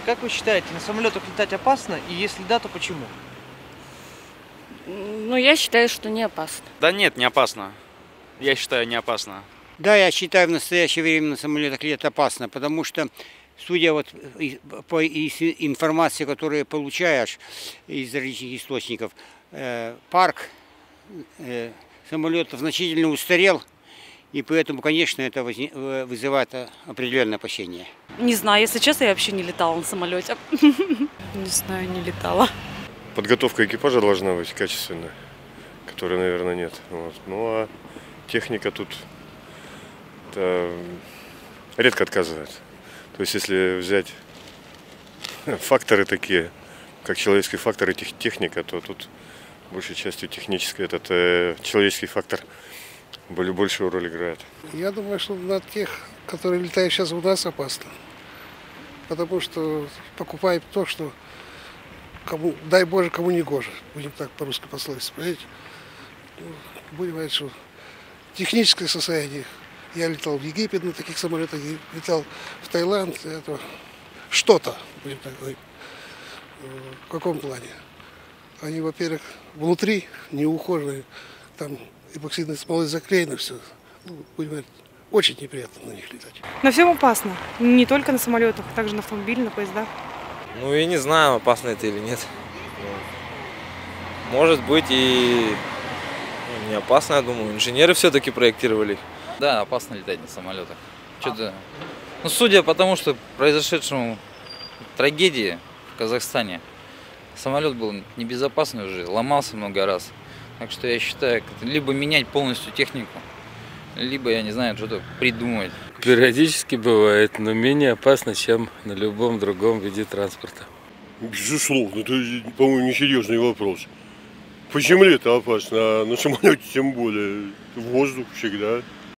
Как вы считаете, на самолетах летать опасно? И если да, то почему? Ну, я считаю, что не опасно. Да нет, не опасно. Я считаю, не опасно. Да, я считаю, в настоящее время на самолетах летать опасно, потому что, судя вот по информации, которую получаешь из различных источников, парк самолетов значительно устарел, и поэтому, конечно, это вызывает определенное опасение. Не знаю, если честно, я вообще не летала на самолете. Не знаю, не летала. Подготовка экипажа должна быть качественная, которой, наверное, нет. Вот. Ну а техника тут редко отказывает. То есть если взять факторы такие, как человеческий фактор и техника, то тут большей частью технический человеческий фактор большую роль играет. Я думаю, что на тех, которые летают сейчас у нас, опасно. Потому что покупают то, что кому, дай Боже, кому не гоже. Будем так по-русски пословице, понимаете? Будем говорить, что техническое состояние. Я летал в Египет на таких самолетах, летал в Таиланд. Это что-то, будем так говорить. В каком плане? Они, во-первых, внутри неухоженные, там эпоксидной смолой заклеено все. Будем говорить, очень неприятно на них летать. На всем опасно. Не только на самолетах, а также на автомобиле, на поездах. Ну, я не знаю, опасно это или нет. Может быть и не опасно, я думаю. Инженеры все-таки проектировали. Да, опасно летать на самолетах. Что-то... Ну, судя по тому, что произошедшему трагедии в Казахстане, самолет был небезопасный уже, ломался много раз. Так что я считаю, либо менять полностью технику, либо, я не знаю, что-то придумать. Периодически бывает, но менее опасно, чем на любом другом виде транспорта. Безусловно, это, по-моему, несерьезный вопрос. По земле это опасно, а на самолете тем более. В воздух всегда.